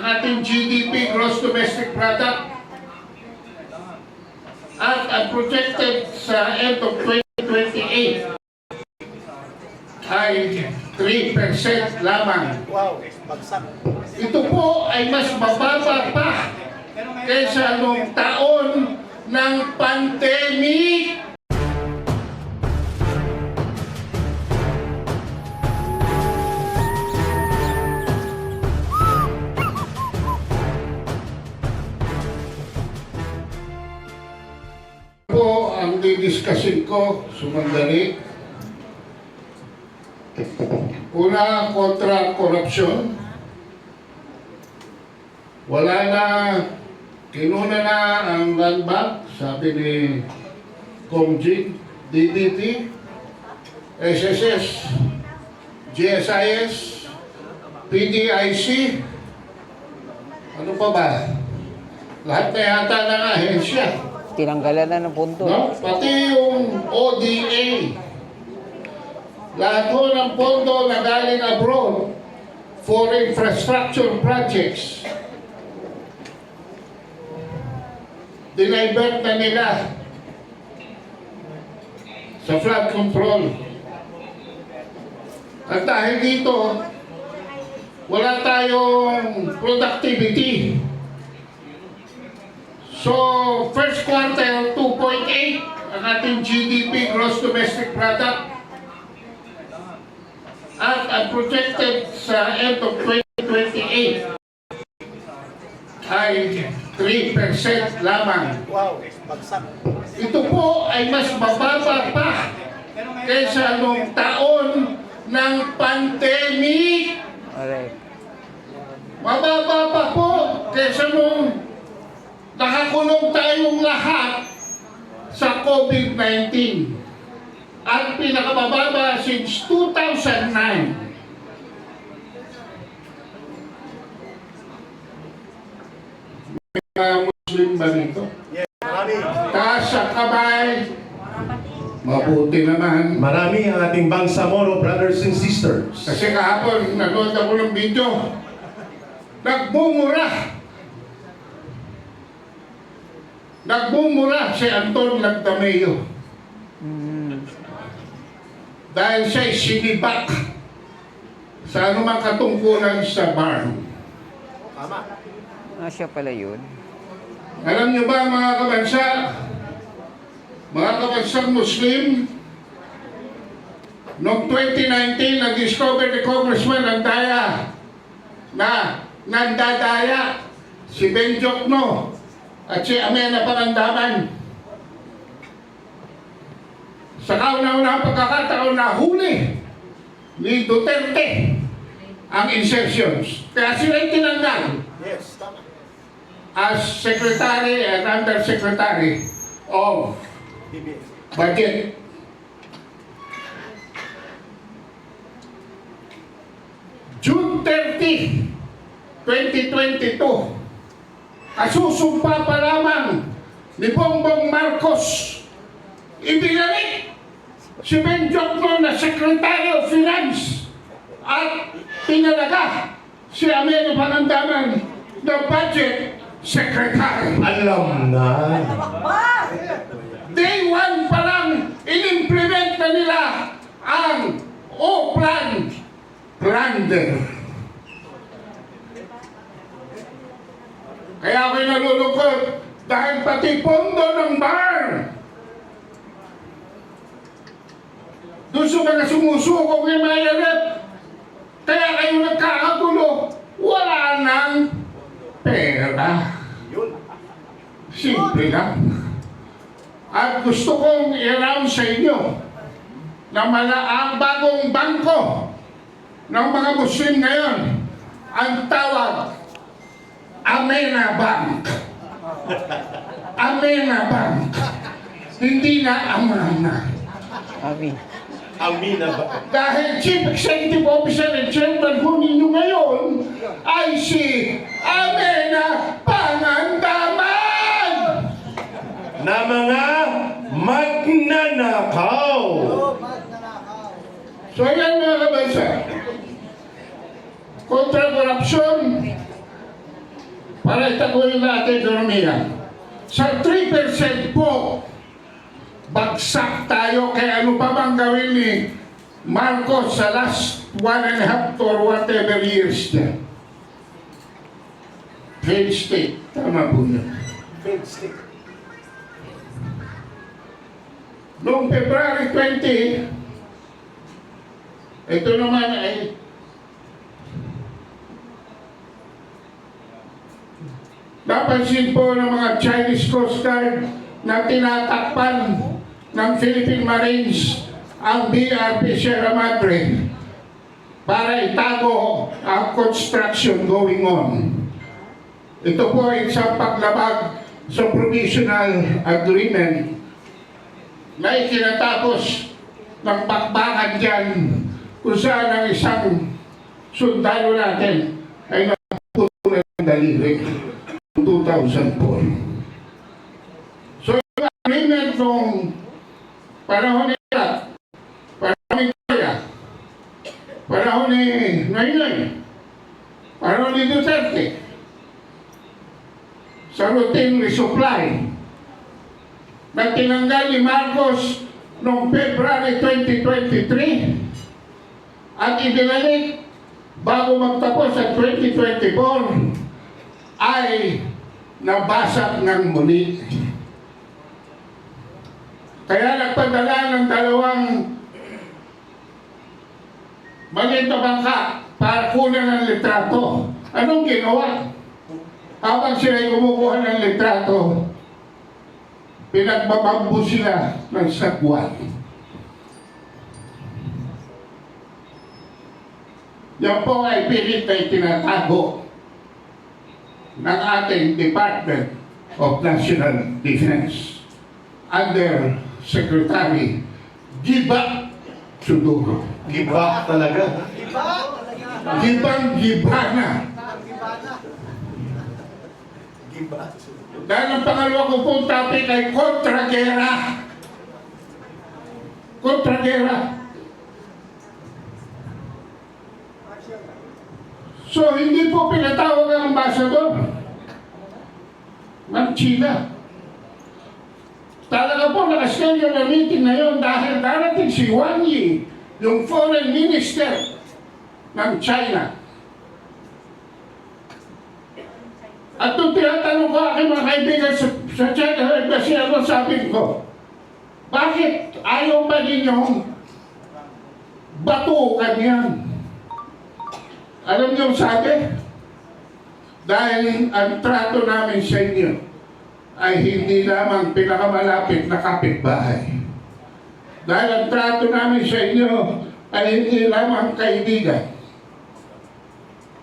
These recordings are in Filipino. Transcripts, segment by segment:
ating GDP, Gross Domestic Product, at ang projected sa end of 2028 ay 3% lamang. Wow, bagsak. Ito po ay mas mababa pa kaysa noong taon ng pandemic. Po ang didiscussing ko, sumandali. Una, kontra korupsyon. Wala na, kinuna na ang land bank, sabi ni Comjig, DBT, SSS, GSIS, PDIC, ano pa ba? Lahat na yata ng ahensya. Tinanggalan na ng pondo. No? Pati yung ODA. Lahat ho ng pondo na galing abroad for infrastructure projects. Dinivert na nila sa flood control. At dahil dito, wala tayong productivity. So, first quarter, 2.8 ang ating GDP, Gross Domestic Product. At ang projected sa end of 2028 ay 3% lamang. Wow, bagsak. Ito po ay mas mababa pa kaysa noong taon ng pandemic. Correct. Mababa pa po kaysa nung nakakulong tayong lahat sa COVID-19. At pinakamababa since 2009. Muslim ba nito? Yes, marami. Taas sa kamay. Mabuti naman. Marami ang ating Bangsamoro brothers and sisters. Kasi kahapon, nanood ako ng video. Nagmumura. Nagmumura si Anton Lagdameo. Dahil siya'y sinibak sa anumang katungkulan sa barn. Tama. Siya pala yun. Alam niyo ba mga kabansang Muslim, noong 2019, nag-discover ni Congressman Andaya na nandadaya si Ben Jokno at si Amena Pangandaman. Sa kauna-unang pagkakataon na huli ni Duterte ang insertions. Kaya sila tinanggal Yes, tama. as Secretary and Undersecretary of DBS. Budget. June 30, 2022, kasusumpa pa lamang ni Bongbong Marcos, ibinalik si Ben Jokno na Secretary of Finance at pinalaga si Ameno Pangandaman na Budget Secretary. Alam na. Day 1 pa lang, in-implement na nila ang O-Plan Plunder. Kaya ako'y nalulungkot dahil pati pondo ng bar doon sa mga sumusukong kay Mayaret, kaya kayo nagkakagulo, wala nang pera. Simple lang. At gusto kong i-announce sa inyo na ang bagong bangko ng mga Muslim ngayon, ang tawag Amena Bank. Amena Bank. Hindi na Amana. Amin. Amina ba? Dahil Chief Executive Officer and Chairman po ninyo ngayon ay si Amena Pangandaman! Na mga magnanakaw. So yan mga kabansa, kontra korupsyon, para itaguhin natin ekonomiya. Sa 3% po, bagsak tayo. Kaya ano pa bang gawin ni Marcos sa last 1.5 or whatever years niya? Failed state. Tama po yun. Failed state. Noong February 20, ito naman ay napansin po ng mga Chinese Coast Guard na tinatakpan ng Philippine Marines ang BRP Sierra Madre para itago ang construction going on. Ito po ay isang paglabag sa provisional agreement na ikinatapos ng bakbakan dyan kung saan ang isang sundalo natin ay naputunan ng daliri. 2004. So, yung agreement nung panahon ni Iraq, panahon ni Korea, panahon ni Noynoy, panahon ni Duterte, sa routine resupply, na tinanggal ni Marcos noong February 2023 at ibinalik bago magtapos sa 2024 ay nabasag ng muli. Kaya nagpadala ng dalawang maliit na bangka para kunan ng litrato. Anong ginawa? Habang sila'y kumukuha ng litrato, pinagbabambu sila ng sagwan. Yan po ay pilit na itinatago ng ating Department of National Defense under Secretary Giba Suduro. Giba talaga. Gibang-giba na. Giba. Dahil ang pangalawa ko pong topic ay kontragera. Kontragera. So, hindi po pinatawag ang ambasador ng China. Talaga po nakaschedule ang meeting na yun dahil darating si Wang Yi, yung foreign minister ng China. At nung tinatanong ko aking mga kaibigan sa China Embassy, ano sabi ko? Bakit ayaw ba ninyong batukan yan? Alam niyo sabi? Dahil ang trato namin sa inyo ay hindi lamang pinakamalapit na kapitbahay. Dahil ang trato namin sa inyo ay hindi lamang kaibigan.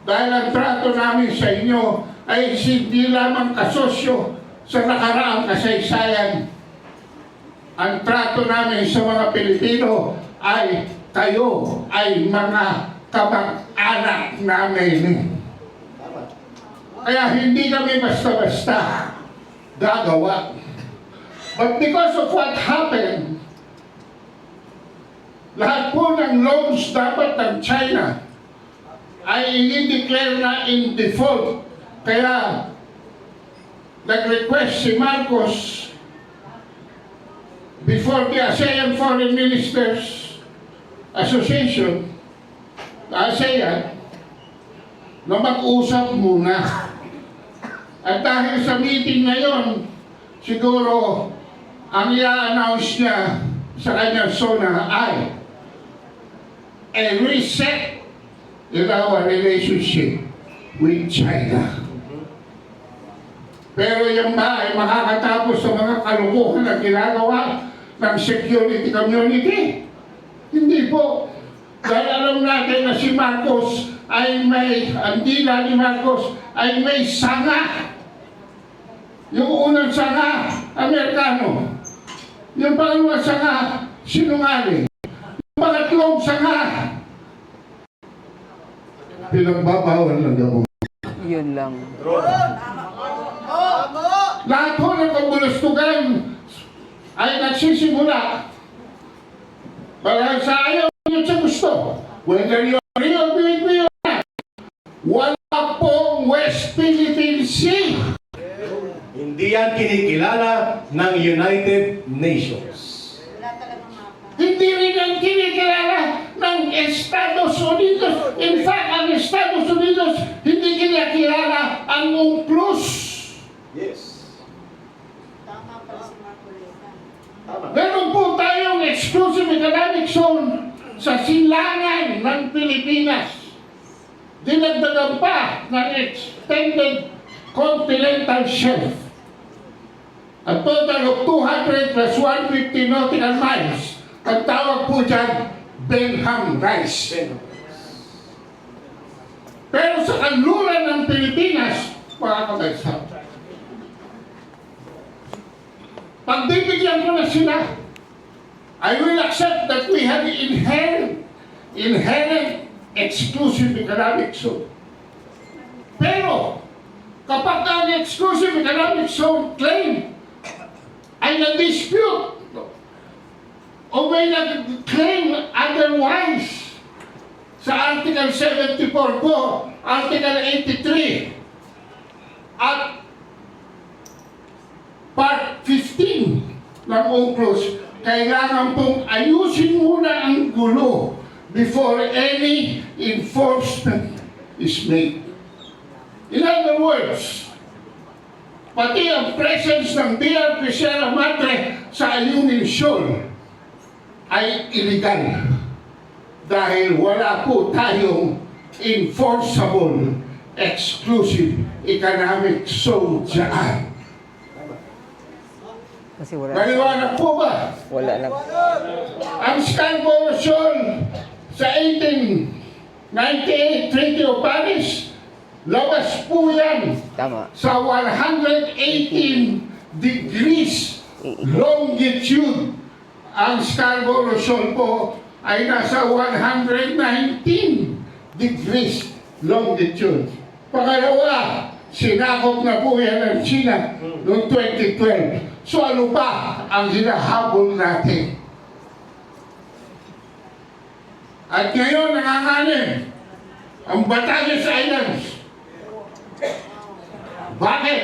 Dahil ang trato namin sa inyo ay hindi lamang kasosyo sa nakaraang kasaysayan. Ang trato namin sa mga Pilipino ay kayo ay mga kamag-anak namin. Kaya hindi kami basta-basta gagawa. But because of what happened, lahat po ng loans dapat ng China ay i-declare na in default. Kaya nag-request si Marcos before the ASEAN Foreign Ministers Association, ASEAN, na mag-usap muna. At dahil sa meeting na yon, siguro ang i-announce niya sa kanyang SONA ay a reset in our relationship with China. Pero yan ba ay makakatapos sa mga kalukuhan na ginagawa ng security community? Hindi po. Dahil alam natin na si Marcos ay may, ang dila ni Marcos ay may sanga. Yung unang sanga, Amerikano. Yung pangalawang sanga, sinungaling. Yung pangatlong sanga, pinagbabawal ng gabong. Yun lang. Lahat po ng kabulustugan ay nagsisimula. Parang sa ayaw nyo sa gusto. Whether you agree or not, wala pong West Philippine say. Hindi yan kinikilala ng United Nations. Hindi rin ang kinikilala ng Estados Unidos. In fact, ang Estados Unidos hindi kinikilala ang UNCLOS. Yes. Tama pala si Marcoleta. Tama. Meron po tayong exclusive economic zone sa silangan ng Pilipinas. Dinagdagan pa ng extended continental shelf. A total of 200 plus 150 nautical miles. Ang tawag po dyan, Benham Rice. Pero sa kanluran ng Pilipinas, mga kabaisa, pagbibigyan ko na sila, I will accept that we have inherent exclusive economic zone. Pero, kapag ang exclusive economic zone claim ay na-dispute o may nag-claim otherwise sa Article 74 po, Article 83 at Part 15 ng UNCLOS, kailangan pong ayusin muna ang gulo before any enforcement is made. In other words, pati ang presence ng BRP Sierra Madre sa Ayungin Shoal ay illegal dahil wala po tayong enforceable exclusive economic zone dyan. Kasi wala. Maliwanag po ba? Wala na. Ang Scarborough Shoal sa 1898 Treaty of Paris, labas po yan Tama. sa 118 degrees longitude. Ang Scarborough Shoal po ay nasa 119 degrees longitude. Pangalawa, sinakop na po yan ng China noong 2012. So ano pa ang hinahabol natin? At ngayon nanganganin ang Batanes Islands. Bakit?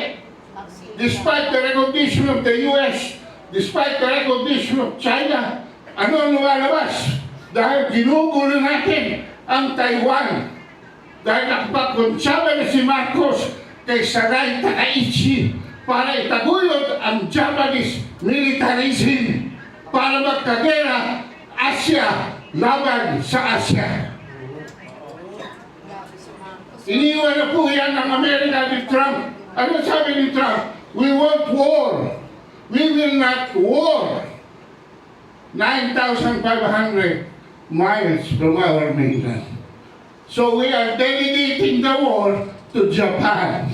Despite the recognition of the US, despite the recognition of China, ano ang lumalabas? Dahil ginugulo natin ang Taiwan. Dahil nakapagkonsyaba na si Marcos kay Saray Takaichi para itaguyod ang Japanese militarism para magkagera Asia laban sa Asia. Iniwan na po yan ng Amerika ni Trump. Ano sabi ni Trump? We want war. We will not war. 9,500 miles from our mainland. So we are delegating the war to Japan.